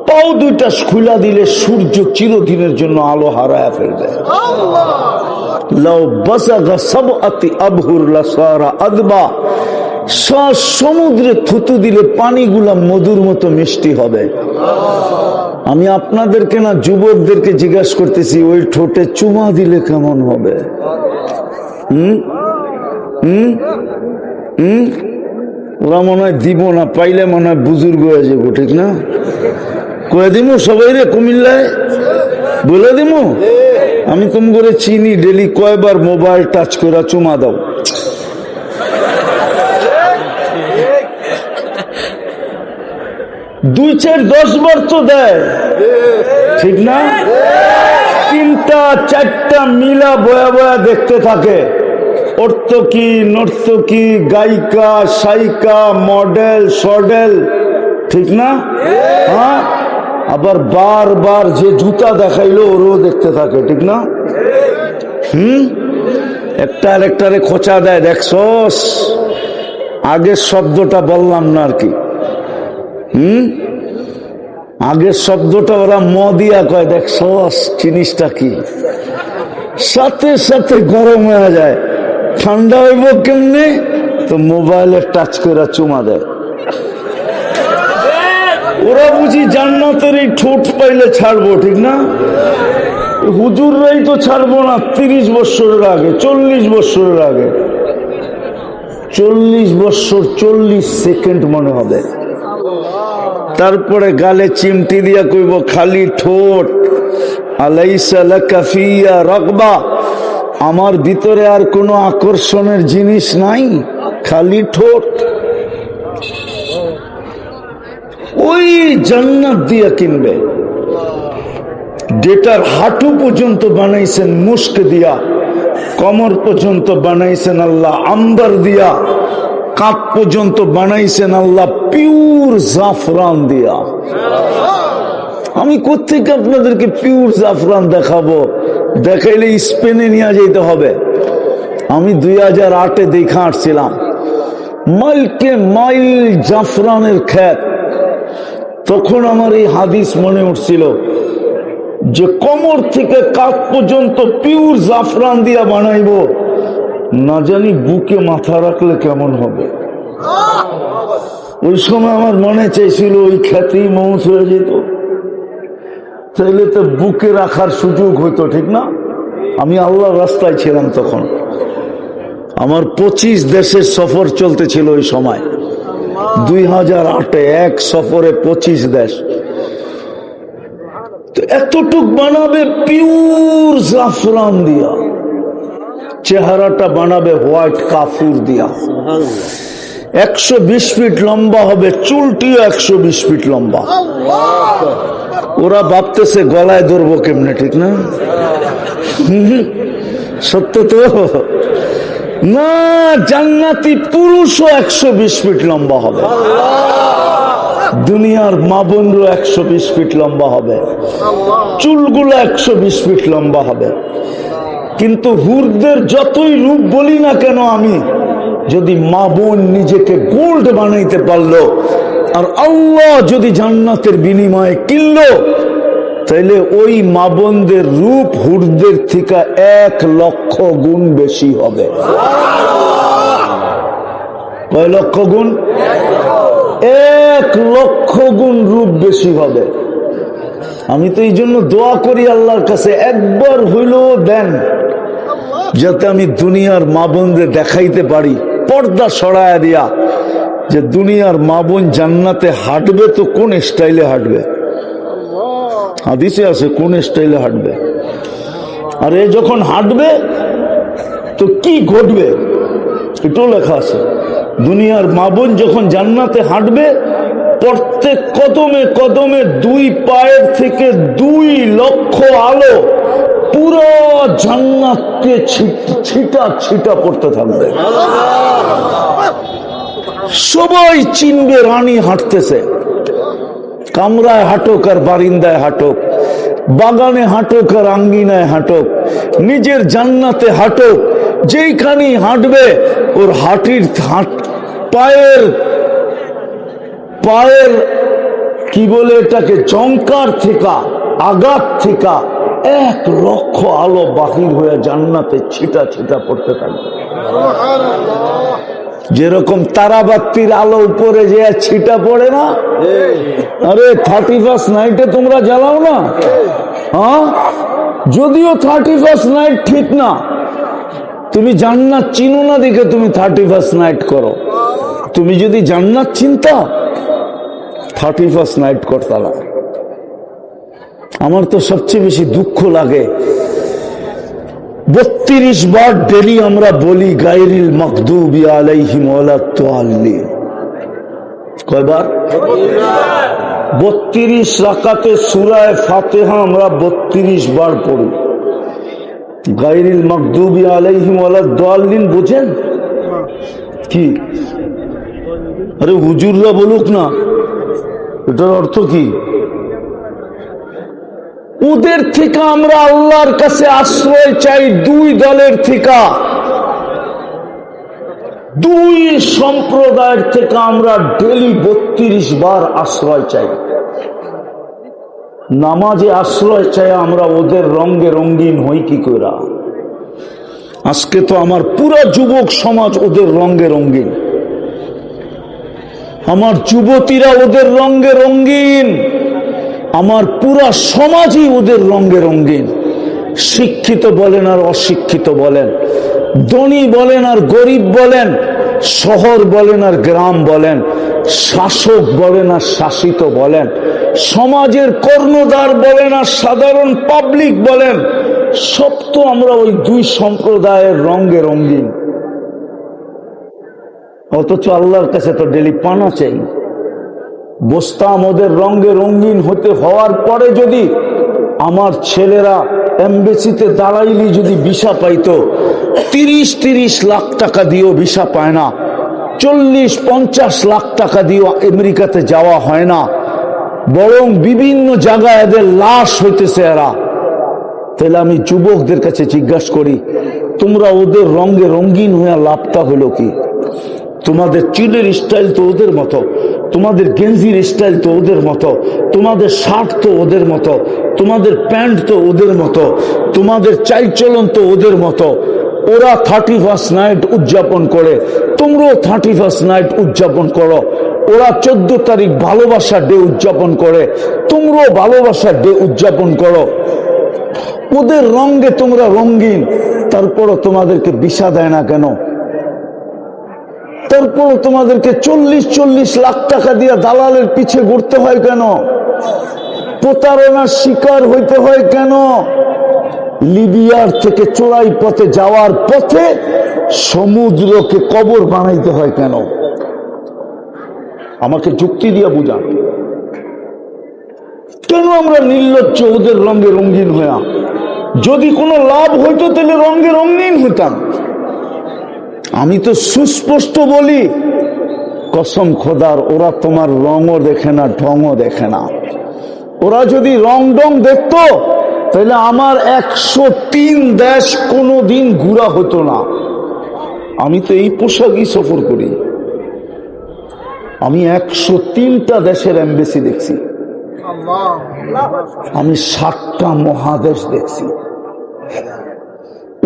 পাও দুইটা খুলা দিলে সূর্য চিরদিনের জন্য আলো হারায় ফেলবে। সমুদ্রে থুতু দিলে পানিগুলা মধুর মতো মিষ্টি হবে। আমি আপনাদেরকে না, যুবকদেরকে জিজ্ঞাসা করতেছি, ওই ঠোঁটে চুমা দিলে কেমন হবে? ওরা মনে হয় দিব না, পাইলে মনে হয় বুজুর্গ হয়ে যাবো, ঠিক না? কয়ে দিব সবাই রে, কুমিল্লায় বলে দিব, আমি তুম করে চিনি, ডেলি কয়বার মোবাইল টাচ করে চুমা দাও। দুই চার 10 বার তো দেয়, ঠিক না? 3টা 4টা মিলা বয়া বয়া দেখতে থাকে। অর্থকি, নর্তকী, গায়িকা, সাইকা, মডেল, সডেল, ঠিক না? হ্যাঁ, আবার বারবার যে জুতা দেখাইলো ওরও দেখতে থাকে, ঠিক না? একটা আরেকটারে খোঁচা দেয়, দেখছস? আগের শব্দটা বললাম না আর কি। আগের শব্দটা ওরা ম দিয়া কয়, দেখছস জিনিসটা কি? সাথে সাথে গরম হয়ে যায়। ঠান্ডা হইব কেমনে? তো মোবাইলে টাচ করে চুমা দেয়। ওরা বুঝি জান্নাতের এই ঠোঁট পাইলে ছাড়বো, ঠিক না? হুজুররাই তো ছাড়বো না 30 বছরের আগে, 40 বছরের আগে। 40 বছর 40 সেকেন্ড মনে হবে। তারপরে গালে চিমটি দিয়া কইব, খালি ঠোঁট, আলাইসা লাকা ফিয়া রাগবা, আমার ভিতরে আর কোনো আকর্ষণের জিনিস নাই, খালি ঠোঁট। ওই জান্নাত দিয়া কিনবে। যেটার হাঁটু পর্যন্ত বানাইছেন মুস্ক দিয়া, কমর পর্যন্ত বানাইছেন আল্লাহ আম্বার দিয়া, কাপ পর্যন্ত বানাইছেন আল্লাহ পিওর জাফরান দিয়া। আমি কোত্থেকে আপনাদেরকে পিওর জাফরান দেখাবো? দেখাইলে স্পেনে নিয়ে যেতে হবে। আমি 2008-এ দেখা আসছিলাম, মাইলকে মাইল জাফরানের ক্ষেত। তখন আমার এই হাদিস মনে উঠছিল যে কোমর থেকে কাপ পর্যন্ত পিওর জাফরান দিয়া বানাইবো, না জানি বুকে মাথা রাখলে কেমন হবে। ওই সময় আমার মনে চাইছিল ওই খ্যাতি মৌত হয়ে যেত, তাইলে তো বুকে রাখার সুযোগ হইতো, ঠিক না? আমি আল্লাহর রাস্তায় ছিলাম তখন। আমার 25 দেশের সফর চলতেছিল ওই সময়, 2008-এ এক সফরে 25 দেশ। তো এতটুক বানাবে পিওর জাফরান দিয়া, চেহারাটা বানাবে হোয়াইট কাফুর দিয়া, 120 ফিট লম্বা হবে, চুলটিও 120 ফিট লম্বা। ওরা ভাবতেছে গলায় ধরবো কেমনে, ঠিক না? সত্য তো না, জান্নাতি পুরুষও 120 ফিট লম্বা হবে, দুনিয়ার মা বোনরও 120 ফিট লম্বা হবে, চুলগুলো 120 ফিট লম্বা হবে। কিন্তু হুরদের যতই রূপ বলি না কেন আমি, যদি মা বোন নিজেকে গোল্ড বানাইতে পারলো আর আল্লাহ যদি জান্নাতের বিনিময়ে কিনলো, তাইলে ওই মা বোনদের রূপ হুরদের থেকে 1 লক্ষ গুণ বেশি হবে। কয় লক্ষ গুণ? 1 লক্ষ গুণ রূপ বেশি হবে। আমি তো এই জন্য দোয়া করি আল্লাহর কাছে, একবার হইলেও দেন যাতে আমি দুনিয়ার মা বোনদের দেখাইতে পারি, পর্দা সরায়া দিয়া, যে দুনিয়ার মা বোন জান্নাতে হাঁটবে তো কোন স্টাইলে হাঁটবে। হাদিসে আছে কোন স্টাইলে হাঁটবে, আর এ যখন হাঁটবে তো কি ঘটবে এটাও লেখা আছে। দুনিয়ার মা বোন যখন জান্নাতে হাঁটবে, প্রত্যেক কদমে কদমে 2 পায়ের থেকে 2 লক্ষ আলো পুরো জান্নাতকে ছিটা ছিটা পড়তে থাকবে। সবাই চিনবে রানী হাঁটতেছে। কামরায় হাঁটুক আর বারিন্দায় হাঁটুক, বাগানে হাঁটুক আর আঙ্গিনায় হাঁটুক, নিজের জান্নাতে হাঁটুক, যেইখানেই হাঁটবে ওর পায়ের পায়ের কি বলে এটাকে জঙ্কার থেকে আঘাত থেকে 1,00,000 আলো বাহির হয়ে জান্নাতে ছিটা ছিটা পড়তে থাকবে। যেরকম তারাবাতির আলো উপরে যে ছিটা পড়ে না, আরে 31st নাইটে তোমরা জ্বালাও না, হ্যাঁ? যদিও 31st নাইট ঠিক না, তুমি জান্নাত চিনো না দেখে তুমি 31st নাইট করো। তুমি যদি জান্নাত চিন্তা 31st নাইট করতে না। আমার তো সবচেয়ে বেশি দুঃখ লাগে 32 বার ডেলি আমরা বলি গায়রিল মাগদুবি আলাইহিম ওয়ালাদ-দাল্লিন। কয়বার? 32 রাকাতে সূরা ফাতিহা আমরা 32 বার পড়ি। গায়রিল মাগদুবি আলাইহিম ওয়ালাদ-দাল্লিন বুঝেন কি? আরে হুজুররা বলুক না, এটার অর্থ কি? ওদের থেকে আমরা আল্লাহর কাছে আশ্রয় চাই, দুই দলের থেকে, দুই সম্প্রদায়ের থেকে আমরা ডেলি 32 বার আশ্রয় চাই। নামাজে আশ্রয় চাই আমরা, ওদের রঙে রঙিন হই কি করে? আজকে তো আমার পুরা যুবক সমাজ ওদের রঙে রঙিন, আমার যুবতীরা ওদের রঙে রঙিন, আমার পুরা সমাজই ওদের রঙে রঙিন। শিক্ষিত বলেন আর অশিক্ষিত বলেন, ধনী বলেন আর গরিব বলেন, শহর বলেন আর গ্রাম বলেন, শাসক বলেন আর শাসিত বলেন, সমাজের কর্ণধার বলেন আর সাধারণ পাবলিক বলেন, সব তো আমরা ওই দুই সম্প্রদায়ের রঙে রঙিন। অথচ আল্লাহর কাছে তো ডেলি পানা চাই। বসতাম ওদের রঙে রঙিন হতে হওয়ার পরে যদি আমার ছেলেরা এমবেসিতে দাঁড়াইলি যদি ভিসা পাইতো, 30 লাখ টাকা দিয়েও ভিসা পায় না, 40-50 লাখ টাকা দিয়েও আমেরিকাতে যাওয়া হয় না, বরং বিভিন্ন জায়গায় এদের লাশ হইতেছে এরা। তাহলে আমি যুবকদের কাছে জিজ্ঞাসা করি, তোমরা ওদের রঙে রঙিন হয়ে লাভটা হলো কি? তোমাদের চুলের স্টাইল তো ওদের মতো, তোমাদের গেঞ্জির স্টাইল তো ওদের মতো, তোমাদের শার্ট তো ওদের মতো, তোমাদের প্যান্ট তো ওদের মতো, তোমাদের চালচলন তো ওদের মতো। ওরা 31st নাইট উদযাপন করে, তোমরাও 31st নাইট উদযাপন করো। ওরা 14 তারিখ ভালোবাসা ডে উদযাপন করে, তোমরাও ভালোবাসা ডে উদযাপন করো। ওদের রঙে তোমরা রঙিন, তারপরও তোমাদেরকে ভিসা দেয় না কেন? তারপর তোমাদেরকে 40 লাখ টাকা দিয়ে দালালের পিছে ঘুরতে হয় কেন? প্রতারণার শিকার হইতে হয় কেন? লিবিয়ার থেকে চোরাই পথে যাওয়ার পথে সমুদ্রকে কবর বানাইতে হয় কেন? আমাকে যুক্তি দিয়ে বুঝান। কেন আমরা নির্লজ্জ ওদের রঙে রঙিন হইয়া? যদি কোনো লাভ হইতো তাহলে রঙে রঙিন হইতাম। আমি তো সুস্পষ্ট বলি, কসম খোদার, ওরা তোমার রঙও দেখে না, ঢংও দেখে না। ওরা যদি রং ডং দেখতো তাহলে আমার 103 দেশ কোনোদিন ঘুরা হতো না। আমি তো এই পোশাকই সফর করি। আমি 103টা দেশের এমবেসি দেখছি, আমি 7টা মহাদেশ দেখছি।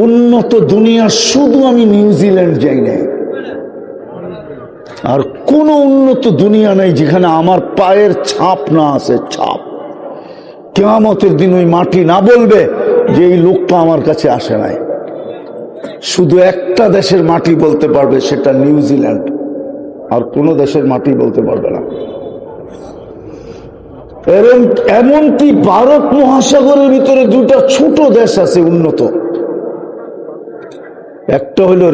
উন্নত দুনিয়া শুধু আমি নিউজিল্যান্ড যাই নাই, আর কোন উন্নত দুনিয়া নাই যেখানে আমার পায়ের ছাপ না আছে। ছাপ কিয়ামতের দিন ওই মাটি না বলবে যে এই লোকটা আমার কাছে আসে নাই। শুধু একটা দেশের মাটি বলতে পারবে, সেটা নিউজিল্যান্ড, আর কোন দেশের মাটি বলতে পারবে না। এমনকি ভারত মহাসাগরের ভিতরে দুটা ছোট দেশ আছে উন্নত, একটা হলো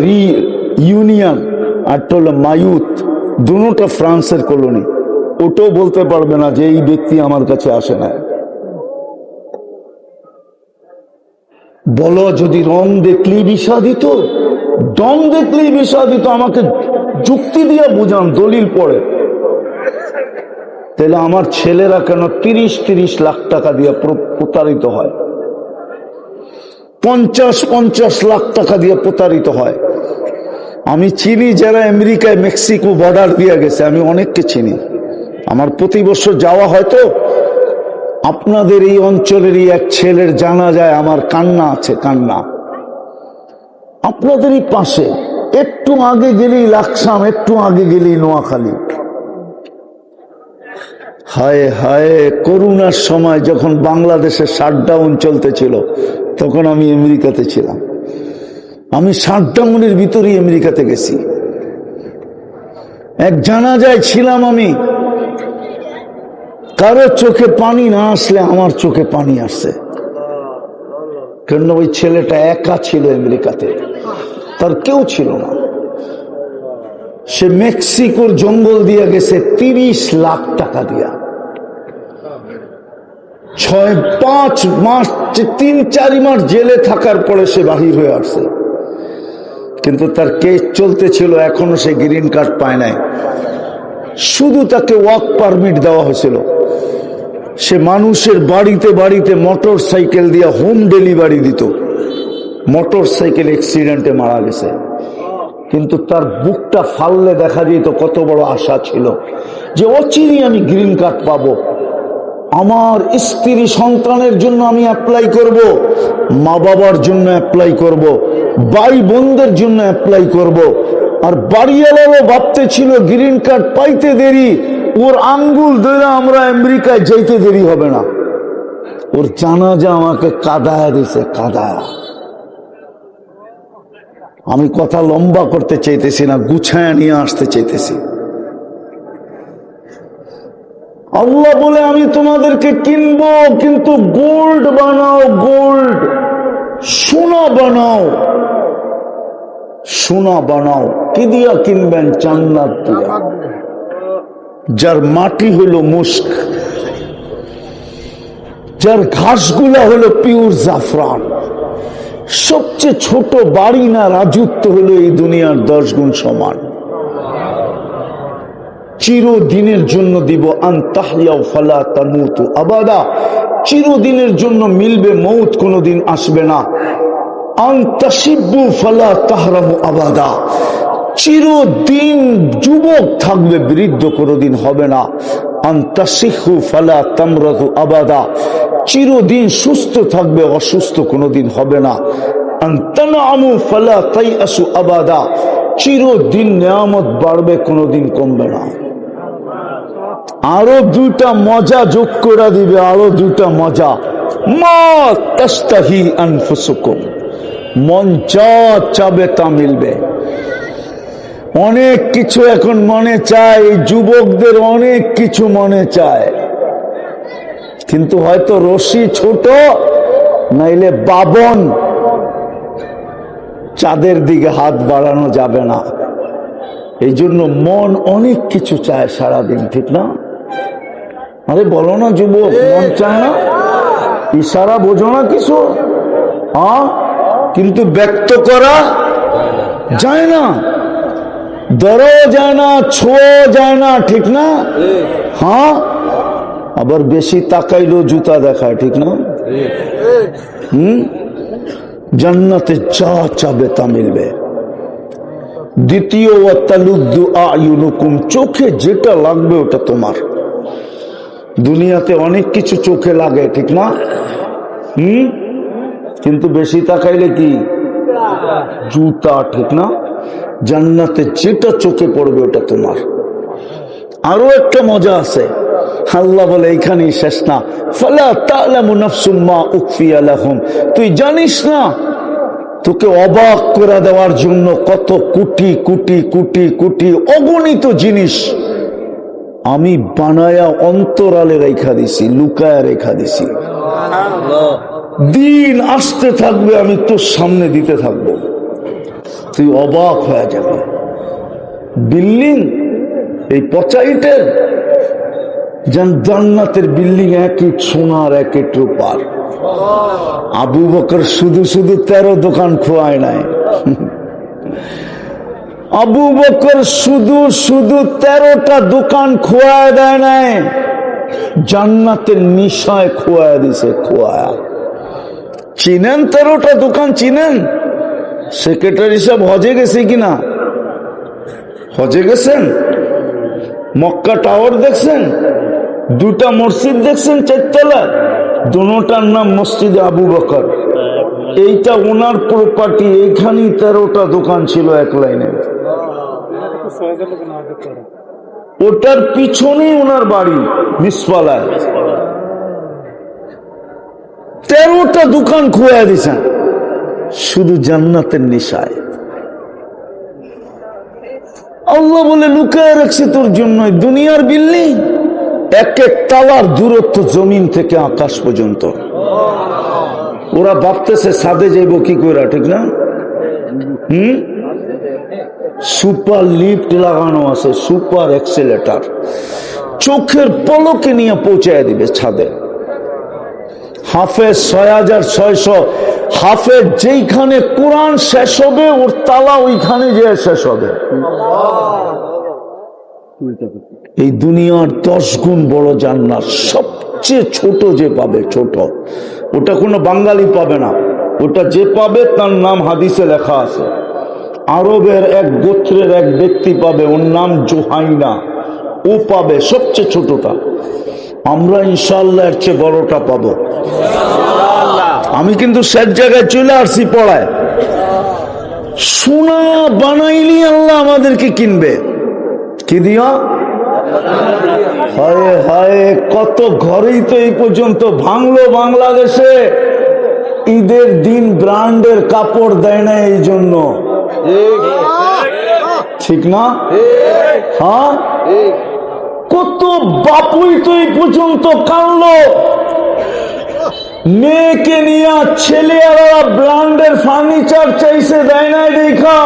ইউনিয়ন, আরটা হলো মায়ুত। দুটোটা ফ্রান্সের কলোনি। ওটাও বলতে পারবে না যে এই ব্যক্তি আমার কাছে আসে না। বলো, যদি রং দেখলেই ভিসা দিত, ডং দেখলেই ভিসা দিত, আমাকে যুক্তি দিয়ে বুঝান, দলিল পড়ে। তাহলে আমার ছেলেরা কেন 30 লাখ টাকা দিয়ে প্রতারিত হয়? 50 লাখ টাকা দিয়ে প্রতারিত হয়। আমি চিনি যারা আমেরিকায় মেক্সিকো বর্ডার দিয়ে গেছে, আমি অনেককে চিনি। আমার প্রতি বছর যাওয়া হয়তো আপনাদের এই অঞ্চলেরই এক ছেলের জানাজায় আমার কান্না আছে, কান্না। আপনাদেরই পাশে, একটু আগে গেলেই লাকসাম, একটু আগে গেলেই নোয়াখালী। হায় হায়, করোনার সময় যখন বাংলাদেশে শাটডাউন চলতেছিল তখন আমি আমেরিকাতে ছিলাম। আমি শাটডাউনের ভিতরেই আমেরিকাতে গেছি। এক জানাজায় ছিলাম আমি, কারো চোখে পানি না আসলে আমার চোখে পানি আসছে। কেন ওই ছেলেটা একা ছিল আমেরিকাতে, তার কেউ ছিল না। সে মেক্সিকোর জঙ্গল দিয়ে গেছে 30 লাখ টাকা দিয়া। 5 মাস 3-4 মাস জেলে থাকার পরে সে বাহির হয়ে আসছে, কিন্তু তার কেস চলতেছিল, এখনো সে গ্রিন কার্ড পায় নাই। শুধু তাকে ওয়ার্ক পারমিট দেওয়া হয়েছিল। সে মানুষের বাড়িতে বাড়িতে মোটর সাইকেল দিয়ে হোম ডেলিভারি দিত। মোটর সাইকেল অ্যাক্সিডেন্টে মারা গেছে, কিন্তু তার বুকটা ফাললে দেখা যেত কত বড় আশা ছিল যে অচিরেই আমি গ্রিন কার্ড পাবো, আমার স্ত্রী সন্তানের জন্য আমি অ্যাপ্লাই করব, মা বাবার জন্য অ্যাপ্লাই করব, ভাই বোনদের জন্য অ্যাপ্লাই করব। আর বাড়িওয়ালারও ভাবতে ছিল গ্রিন কার্ড পাইতে দেরি, ওর আঙ্গুল ধরে আমরা আমেরিকায় যাইতে দেরি হবে না। ওর জানাজা আমাকে কাঁদায়া দিছে, কাঁদায়া। আমি কথা লম্বা করতে চাইতেছি না, গুছায়া নিয়ে আসতে চাইতেছি। আল্লাহ বলে আমি তোমাদেরকে কিনবো, কিন্তু গোল্ড বানাও, গোল্ড, সোনা বানাও, সোনা বানাও। কি দিয়া কিনবেন? জান্নাত দিয়া, যার মাটি হলো মুস্ক, যার ঘাসগুলা হলো পিওর জাফরান। সবচেয়ে ছোট বাড়ি না রাজত্ব হলো এই দুনিয়ার 10 গুণ সমান। চিরদিনের জন্য দিব, আনতাহইয়া ফালা তামুতু আবাদা, চিরদিনের জন্য মিলবে, মৌত কোনোদিন আসবে না। আনতাশিবু ফালা তাহরামু আবাদা, চিরদিন যুবক থাকবে, বৃদ্ধ কোনোদিন হবে না। আনতাশিহু ফালা তামরাদু আবাদা, চিরদিন সুস্থ থাকবে, অসুস্থ কোনোদিন হবে না। আনতানামু ফালা তাইআসু আবাদা, চিরদিন নিয়ামত বাড়বে, কোনোদিন কমবে না। আরো 2টা মজা যোগ করে দিবে, আরো 2টা মজা। মা তাস্তাহি আনফুসুকুম, মন যা চাবে তা মিলবে। অনেক কিছু এখন মনে চায়, যুবকদের অনেক কিছু মনে চায়, কিন্তু হয়তো রশি ছোট, নাইলে বাবন, চাঁদের দিকে হাত বাড়ানো যাবে না। এই জন্য মন অনেক কিছু চায় সারাদিন, ঠিক না? আরে বলো না যুবক, মন চায় না? ইশারা বোঝো না কিছু? হ্যাঁ, কিন্তু ব্যক্ত করা যায় না, ধরাও যায় না, ছোঁয়া যায় না, ঠিক না? হ্যাঁ, আবার বেশি তাকাইলেও জুতা দেখায়, ঠিক না? জান্নাতে যা চাবে তা মিলবে। দ্বিতীয়, ওয়াতালুদ্দু আয়ুনুকুম, চোখে যেটা লাগবে ওটা তোমার। দুনিয়াতে অনেক কিছু চোখে লাগে, ঠিক না? কিন্তু বেশি তাকাইলে কি? জুতা, ঠিক না? জান্নাতে যেটা চোখে পড়বে ওটা তোমার। আরো একটা মজা আছে, আল্লাহ বলে এইখানেই শেষ না। ফালা তা'লামু নাফসুম মা উখফিয়া লাহুম, তুই জানিস না তোকে অবাক করে দেওয়ার জন্য কত কোটি কোটি কোটি কোটি অগণিত জিনিস আমি বানায়া অন্তরালে রেখা দিছি, লুকায়া রেখা দিছি। দিন আসতে থাকবে, আমি তোর সামনে দিতে থাকবো, তুই অবাক হয়ে যাবে। বিল্ডিং এই পচা ইটের, জান্নাতের বিল্ডিং, 1 ইট সোনার 1 ইট রূপার। আবু বকর শুধু শুধু 13 দোকান খোয়ায় নাই। আবু বকর শুধু শুধু 13টা দোকান খোয়ায় দেয় নাই, জান্নাতের নিশায় খোয়ায় দিছে, খোয়ায়া। চিনেন 13টা দোকান? চিনেন? সেক্রেটারি সাহেব হজে গেছে কিনা? হজে গেছেন? মক্কা টাওয়ার দেখছেন, দুটা মসজিদ দেখছেন চারতলা, দুটার নাম মসজিদে আবু বকর। এইটা ওনার প্রপার্টি, এইখানেই 13টা দোকান ছিল এক লাইনে। ওটার পিছনেই ওনার বাড়ি মিসপালায়। 13টা দোকান খুয়া দিছেন শুধু জান্নাতের নিশায়। আল্লাহ বলে লুকায় রাখছে তোর জন্য দুনিয়ার বিল্ডিং, এক এক তালার দূরত্ব জমিন থেকে আকাশ পর্যন্ত। ওরা ভাবতেছে ছাদে যাইব কি করে, ঠিক না? সুপার লিফট লাগানো আছে, সুপার এক্সেলেটার, চোখের পলকে নিয়ে পৌঁছায় দিবে ছাদে। হাফেজ 6600, হাফেজ যেইখানে কোরআন শেষ হবে ওর তালা ওইখানে যে শেষ হবে। এই দুনিয়ার 10 গুণ বড় জান্নাত, সবচেয়ে ছোট যে পাবে, ছোট, ওটা কোনো বাঙালি পাবে না। ওটা যে পাবে তার নাম হাদিসে লেখা আছে। আরবের এক গোত্রের এক ব্যক্তি পাবে, ওর নাম জোহাইনা, ও পাবে সবচেয়ে ছোটটা। আমরা ইনশাআল্লাহ এর চেয়ে বড়টা পাবো। আমি কিন্তু সব জায়গায় চলে আসছি পড়ায়। সোনা বানাইলি আল্লাহ আমাদেরকে কিনবে কি দিয়া? হায় হায়, কত ঘরেই তো এই পর্যন্ত ভাঙলো বাংলাদেশে। ঈদের দিন ব্র্যান্ডের কাপড় দেয় না এই জন্য, ঠিক না? হ্যাঁ, কত বাপুই তো এই পর্যন্ত কানলো, মেয়েকে নিয়ে ছেলেরা ব্র্যান্ডের ফার্নিচার চাইছে, দেয় না দেখা।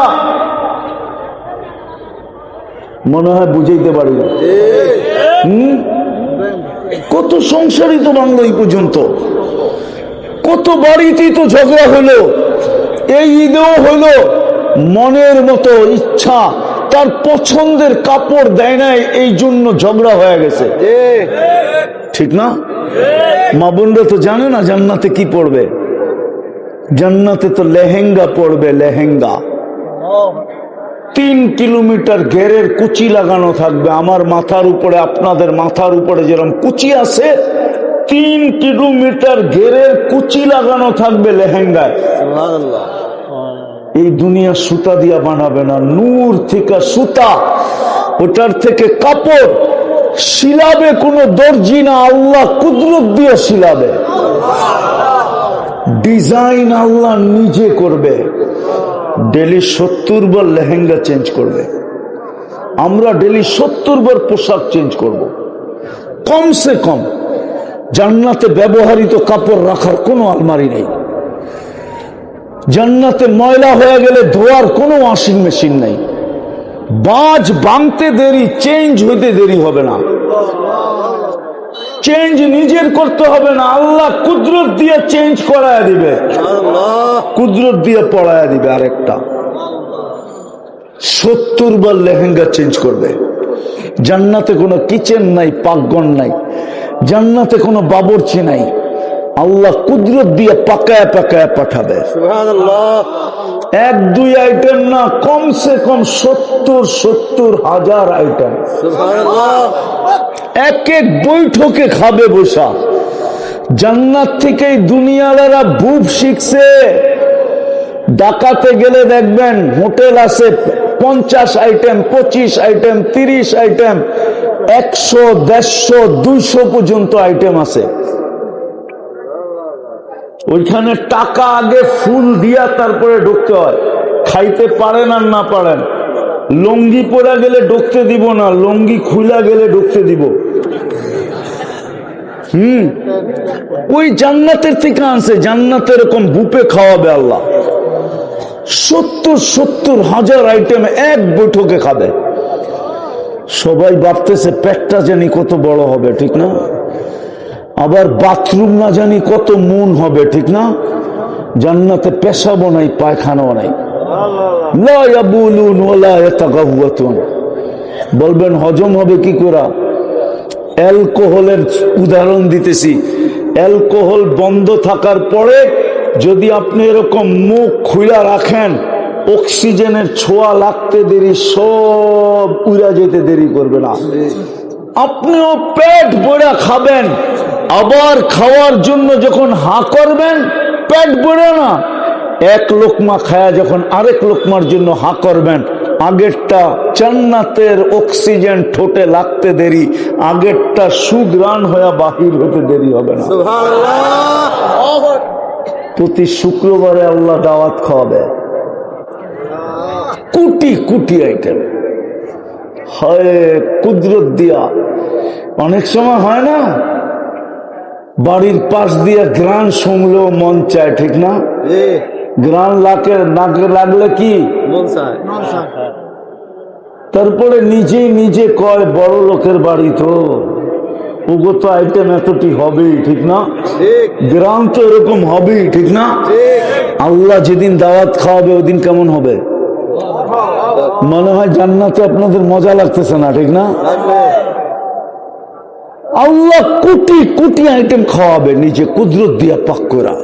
মনে হয় বুঝাইতে পারি না। কত সংসারই তো ভাঙলো এই পর্যন্ত, কত বাড়িতেই তো ঝগড়া হলো। এই ঈদেও হলো, মনের মতো ইচ্ছা তার পছন্দের কাপড় দেয় নাই, এই জন্য ঝগড়া হয়ে গেছে, ঠিক না? মা বোনরা তো জানে না জান্নাতে কি পড়বে। জান্নাতে তো লেহেঙ্গা পড়বে, লেহেঙ্গা। 3 কিলোমিটার ঘেরের কুচি লাগানো থাকবে। আমার মাথার উপরে, আপনাদের মাথার উপরে যেরকম কুচি আছে, 3 কিলোমিটার ঘেরের কুচি লাগানো থাকবে লেহেঙ্গায়। এই দুনিয়া সুতা দিয়া বানাবে না, নূর থেকে সুতা, ওটার থেকে কাপড় শিলাবে কোনো দর্জি না, আল্লাহ কুদরত দিয়ে শিলাবে। ডিজাইন আল্লাহ নিজে করবে। ডেলি 70 বার লেহেঙ্গা চেঞ্জ করবে। আমরা ডেলি 70 বার পোশাক চেঞ্জ করব। কমসে কম জান্নাতে ব্যবহৃত কাপড় রাখার কোনো আলমারি নেই। জান্নাতে ময়লা হয়ে গেলে ধোয়ার কোনো ওয়াশিং মেশিন নেই। বাজ ভাঙতে দেরি, চেঞ্জ হইতে দেরি হবে না। চেঞ্জ নিজের করতে হবে না, আল্লাহ কুদরত দিয়ে চেঞ্জ করায় দিবে, কুদরত দিয়ে পড়ায় দিবে। আরেকটা 70 বার লেহেঙ্গা চেঞ্জ করবে। জান্নাতে কোনো কিচেন নাই, পাকঘর নাই, জান্নাতে কোনো বাবুর্চি নাই, আল্লাহ কুদরত দিয়ে পাকায় পাকায় পাঠাবে। এক দুই আইটেম না, কমসে কম 70 হাজার আইটেম। এক এক বৈঠকে খাবে বসা। জান্নাত থেকেই দুনিয়ালারা বুফ শিখছে। ঢাকাতে গেলে দেখবেন হোটেল আছে 50 আইটেম, 25 আইটেম, 30 আইটেম, 100, 150, 200 পর্যন্ত আইটেম আছে। ওইখানে টাকা আগে ফুল দিয়া তারপরে ঢুকতে হয়। খাইতে পারেন আর না পারেন, লুঙ্গি পরা গেলে ঢুকতে দিব না, লুঙ্গি খুলা গেলে ঢুকতে দিব। ওই জান্নাতের থেকে আনছে, জান্নাতে এরকম বুপে খাওয়াবে আল্লাহ। 70 হাজার আইটেম এক বৈঠকে খাবে। সবাই ভাবতেছে পেটটা জানি কত বড় হবে, ঠিক না? আবার বাথরুম না জানি কত মন হবে, ঠিক না? জান্নাতে পেশাবও নাই, পায়খানাও নাই। লা ইয়াবুলুন ওয়ালা ইয়াতাগাওয়াতুন। বলবেন হজম হবে কি করে? অ্যালকোহলের উদাহরণ দিতেছি। অ্যালকোহল বন্ধ থাকার পরে যদি আপনি এরকম মুখ খুলা রাখেন, অক্সিজেনের ছোঁয়া লাগতে দেরি, সব উড়া যেতে দেরি করবে না। আপনিও পেট ভরে খাবেন, আবার খাওয়ার জন্য যখন হা করবেন, পেট ভরে না, এক লোকমা খায়া যখন আরেক লোকমার জন্য হা করবেন, আগেরটা জান্নাতের অক্সিজেন ঠোঁটে লাগতে দেরি, আগেরটা সুঘ্রাণ হয়ে বাহির হতে দেরি হবে না। প্রতি শুক্রবারে আল্লাহ দাওয়াত খাওয়াবে, কোটি কোটি আইটেম হয় কুদরত দিয়া। অনেক সময় হয় না, বাড়ির পাশ দিয়ে গ্রান শুনলেও মন চায়, ঠিক না? গ্রান নাকে লাগলে কি মন চায়, তারপরে নিজেই নিজে কয় বড় লোকের বাড়ি তো, ওগো তো আইটেম এতটি হবেই, ঠিক না? গ্রাম তো এরকম হবেই, ঠিক না? আল্লাহ যেদিন দাওয়াত খাওয়াবে ওদিন কেমন হবে? মনে হয় জান্নাতে আপনাদের মজা লাগতেছে না, ঠিক না? আল্লাহ কোটি কোটি আইটেম খাওয়াবে নিজে কুদরত দিয়া পাক করা।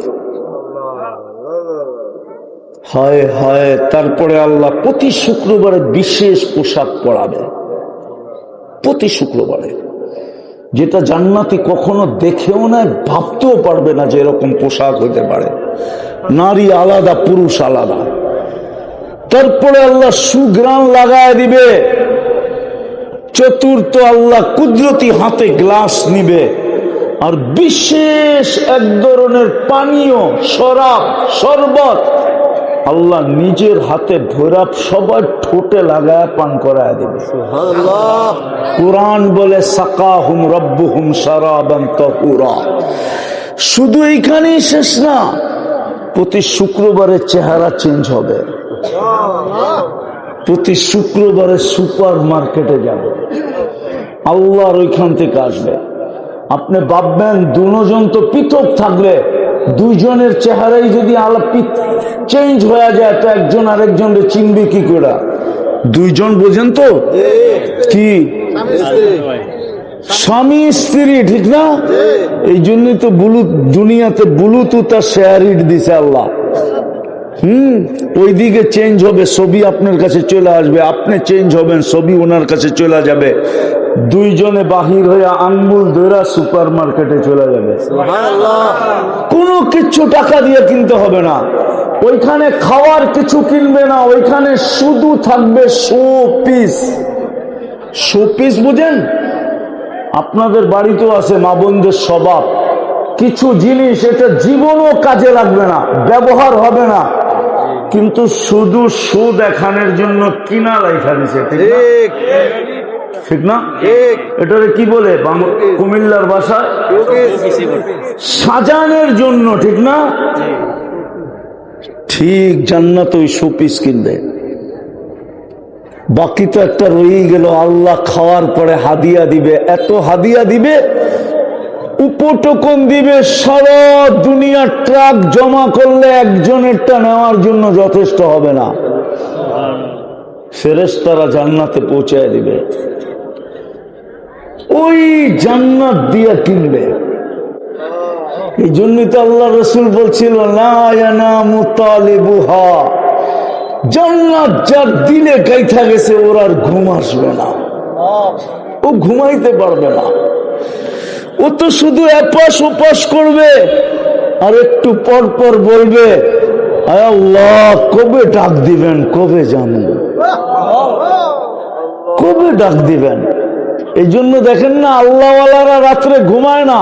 হায় হায়, তারপরে আল্লাহ প্রতি শুক্রবারে বিশেষ পোশাক পরাবে, প্রতি শুক্রবারে, যেটা জান্নাতি কখনো দেখেও না, ভাবতেও পারবে না যে এরকম পোশাক হইতে পারে। নারী আলাদা, পুরুষ আলাদা। তারপরে আল্লাহ সুঘ্রাণ লাগায় দিবে। চতুর্থ, আল্লাহ কুদরতি হাতে গ্লাস নিবে, আর বিশেষ এক ধরনের পানীয়, শরাব, শরবত আল্লাহ নিজের হাতে ভৈরব সবার ঠোঁটে লাগায় পান করায় দিবে। কোরআন বলে সাকাহুম রব্বুহুম শারাবান তাহুরা। শুধু এইখানেই শেষ না, প্রতি শুক্রবারে চেহারা চেঞ্জ হবে। প্রতি শুক্রবারে সুপার মার্কেটে যাবে, আল্লাহর ওইখান থেকে আসবে। আপনি ভাববেন দুজন তো পৃথক থাকলে, দুইজনের চেহারাই যদি আলাপ চেঞ্জ হয়ে যায়, তো একজন আরেকজনকে চিনবে কি করে? দুইজন বোঝেন তো কি, স্বামী স্ত্রী, ঠিক না? এই জন্যই তো দুনিয়াতে ব্লুটুথ আর শেয়ারিট দিছে আল্লাহ। ওইদিকে চেঞ্জ হবে, ছবি আপনার কাছে চলে আসবে, আপনি চেঞ্জ হবেন, ছবি ওনার কাছে চলে যাবে। দুইজনে বাহির হয়ে আঙ্গুল ধরা সুপার মার্কেটে চলে যাবে। কোনো কিছু টাকা দিয়ে কিনতে হবে না, ওইখানে খাওয়ার কিছু কিনবে না, ওইখানে শুধু থাকবে শো পিস। শো পিস বুঝেন? আপনাদের বাড়িতেও আছে মা বোনদের স্বভাব, কিছু জিনিস এটা জীবনও কাজে লাগবে না, ব্যবহার হবে না, কিন্তু শুধু শো দেখানোর জন্য কিনা রাইখা দিছে, ঠিক না? এটারে কি বলে কুমিল্লার ভাষায়? সাজানোর জন্য, ঠিক না? ঠিক জান্নাত ওই শোপিস কিনবে। বাকি তো একটা রয়েই গেল, আল্লাহ খাওয়ার পরে হাদিয়া দিবে, এত হাদিয়া দিবে, উপটোকন দিবে, সারা দুনিয়ার ট্রাক জমা করলে একজনেরটা নেওয়ার জন্য যথেষ্ট হবে না। ফেরেশতারা জান্নাতে পৌঁছায় দিবে, ওই জান্নাত দিয়া কিনবে। এই জন্যই তো আল্লাহ রসুল বলছিল, লা ইয়ানামু তালিবুহা, জান্নাত যার দিলে গাইথা গেছে ওর আর ঘুম আসবে না, ও ঘুমাইতে পারবে না। ও তো শুধু এপাশ ওপাশ করবে, আর একটু পর পর বলবে, আয় আল্লাহ কবে ডাক দিবেন, কবে জানব, কবে ডাক দিবেন। এই জন্য দেখেন না, আল্লাহওয়ালারা রাত্রে ঘুমায় না,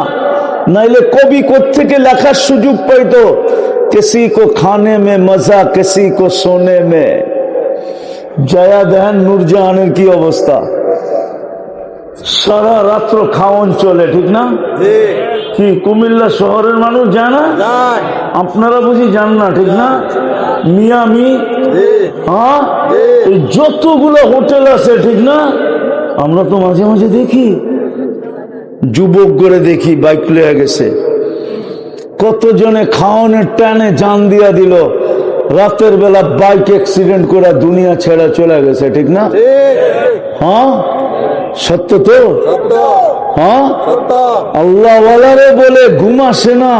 নাইলে কবি কোত্থেকে লেখার সুযোগ পাইতো, किसी को खाने में मजा, किसी को सोने में। জয়া দেখেন নূরজাহানের কি অবস্থা, সারা রাত্র খাওয়ন চলে, ঠিক না? কি কুমিল্লা শহরের মানুষ যায় না? আপনারা বুঝি যান না, ঠিক না? মিয়ামি, হ্যাঁ, যতগুলো হোটেল আছে, ঠিক না? আমরা তো মাঝে মাঝে দেখি, যুবক করে দেখি বাইক লয়ে গেছে, কতজনে খাওয়ানোর টানে জান দিয়া দিল, রাতের বেলা বাইক অ্যাক্সিডেন্ট করে দুনিয়া ছেড়ে চলে গেছে, ঠিক না? হ্যাঁ, সত্য তো? हाँ अल्लाह वाला रे बोले घुमा से ना,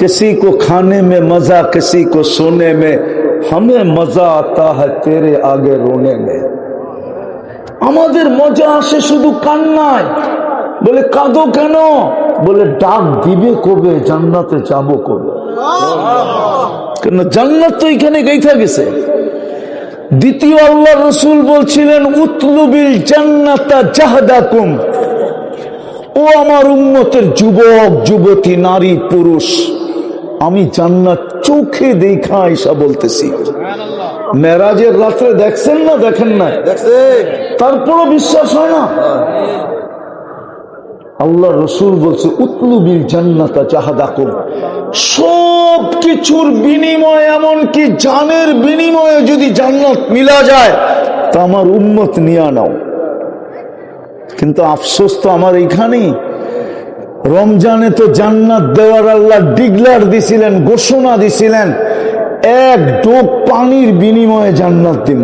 किसी को खाने में मजा, किसी को सोने में, हमें मजा आता है तेरे आगे रोने में। আমাদের মজা আসে শুধু কান্নায়। বলে কাঁদো কেন? বলে ডাক দিবে কবে, জান্নাতে যাব কবে? কেন জান্নাত তো এখানে গাইথা গেছে। দ্বিতীয় আল্লাহ রসুল বলছিলেন উতলুবিল জান্নাতা জাহদাকুম, ও আমার উম্মতের যুবক যুবতী নারী পুরুষ, আমি জান্নাত চোখে দেখা আইসা বলতেছি। মেরাজের রাত্রে দেখছেন না দেখেন না? তারপরও বিশ্বাস হয় না। আল্লাহ রসুল বলছে উতলুবিল জান্নাতা জাহদাকুম, সব কিছুর বিনিময়ে এমনকি জানের বিনিময়ে যদি জান্নাত মিলা যায় তা আমার উম্মত নিয়ে নাও। কিন্তু আফসোস তো আমার এইখানেই। রমজানে তো জান্নাত দেওয়ার আল্লাহ ডিগলার দিছিলেন, ঘোষণা দিছিলেন, এক ডোক পানির বিনিময়ে জান্নাত দিন।